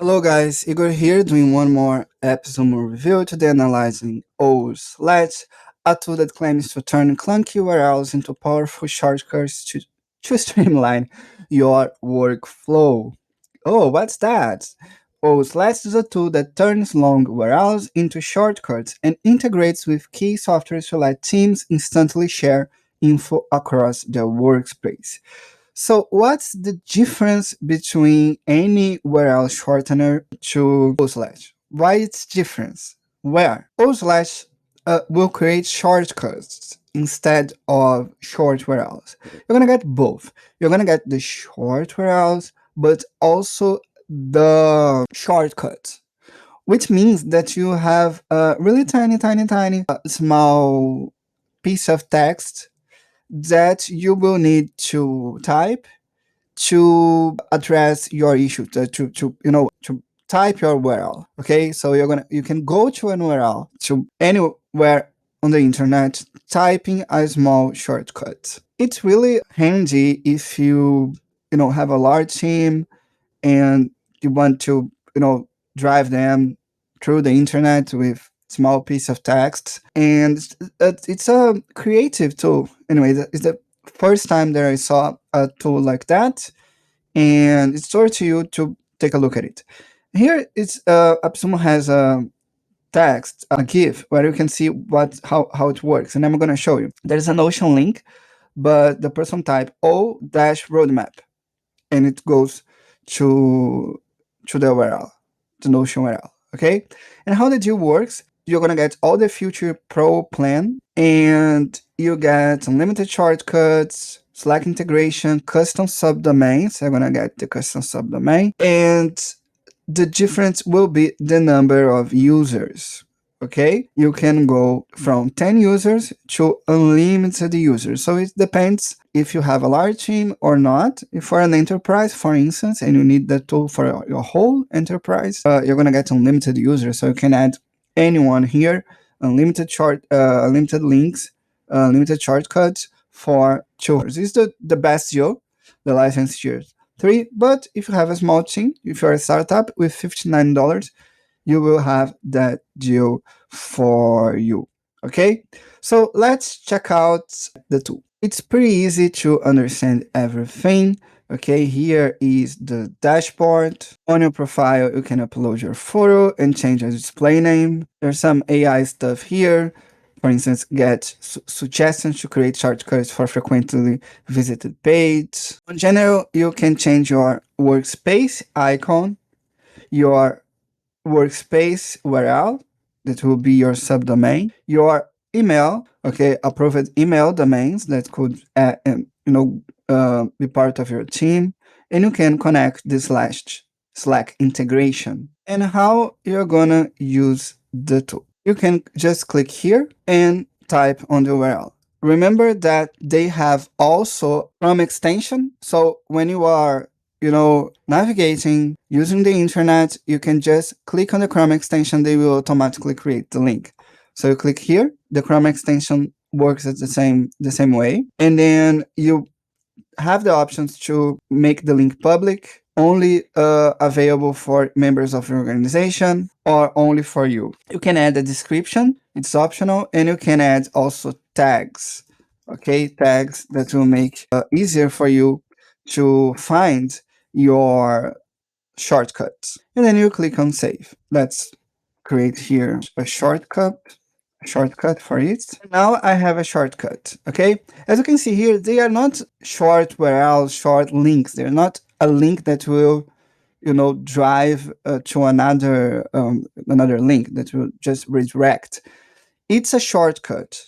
Hello guys, Igor here doing one more episode review, today analyzing OSLET, a tool that claims to turn clunky URLs into powerful shortcuts to streamline your workflow. Oh, what's that? OSLET is a tool that turns long URLs into shortcuts and integrates with key software to let teams instantly share info across their workspace. So what's the difference between any URL shortener to O slash? Why it's different? Where? O slash will create shortcuts instead of short URLs. You're gonna get both. You're gonna get the short URLs, but also the shortcuts, which means that you have a really tiny, small piece of text that you will need to type to address your issue to type your URL. Okay, so you can go to an URL to anywhere on the internet typing a small shortcut. It's really handy if you have a large team and you want to drive them through the internet with small piece of text, and it's a creative tool. Anyway, it's the first time that I saw a tool like that, and it's toward to you to take a look at it. Here it's AppSumo has a text, a GIF, where you can see how it works, and I'm going to show you. There's a Notion link, but the person type o-roadmap, and it goes to the URL, the Notion URL. Okay, and how the deal works? You're gonna get all the Future Pro plan, and you get unlimited shortcuts, Slack integration, custom subdomains. I'm gonna get the custom subdomain, and the difference will be the number of users. Okay, you can go from 10 users to unlimited users. So it depends if you have a large team or not. If for an enterprise, for instance, and you need the tool for your whole enterprise, you're gonna get unlimited users. So you can add anyone here, unlimited links, unlimited shortcuts for 2 hours. This is the best deal, the license tier 3. But if you have a small team, if you're a startup with $59, you will have that deal for you. Okay, so let's check out the tool. It's pretty easy to understand everything. Okay, here is the dashboard. On your profile, you can upload your photo and change the display name. There's some AI stuff here. For instance, get suggestions to create shortcuts for frequently visited pages. In general, you can change your workspace icon, your workspace URL, that will be your subdomain, your email, okay, approved email domains that could be part of your team, and you can connect the Slack integration, and how you're gonna use the tool. You can just click here and type on the URL. Remember that they have also Chrome extension, so when you are navigating using the internet, you can just click on the Chrome extension, they will automatically create the link. So you click here, the Chrome extension works at the same way, and then you have the options to make the link public, only available for members of your organization, or only for you. You can add a description, it's optional, and you can add also tags. Okay, tags that will make easier for you to find your shortcuts. And then you click on save. Let's create here a shortcut for it. Now I have a shortcut. Okay, as you can see here, they are not short URLs, short links. They're not a link that will drive to another link that will just redirect. It's a shortcut.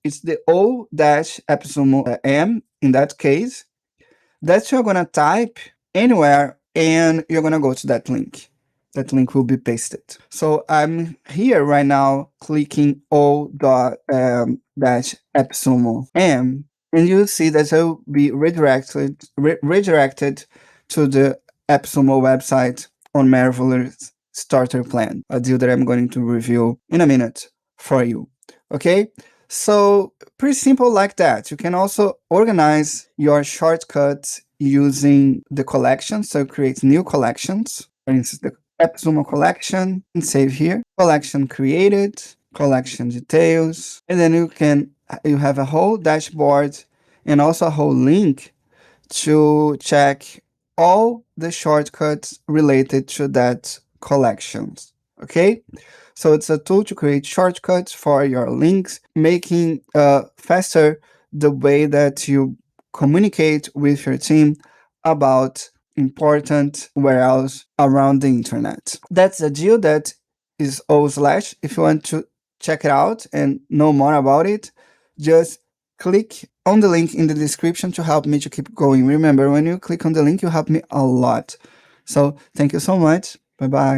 It's the o-AppSumo M in that case, that you're gonna type anywhere and you're gonna go to that link. That link will be pasted. So I'm here right now clicking o-AppSumo M, and you'll see that I will be redirected to the AppSumo website on Marvelous Starter Plan, a deal that I'm going to review in a minute for you. Okay, so pretty simple like that. You can also organize your shortcuts using the collection. So create new collections. For instance, the AppSumo collection and save here. Collection created, collection details, and then you have a whole dashboard and also a whole link to check all the shortcuts related to that collections. Okay, so it's a tool to create shortcuts for your links, making faster the way that you communicate with your team about important URLs around the internet. That's a deal that is O slash. If you want to check it out and know more about it, just click on the link in the description to help me to keep going. Remember, when you click on the link, you help me a lot. So thank you so much. Bye bye.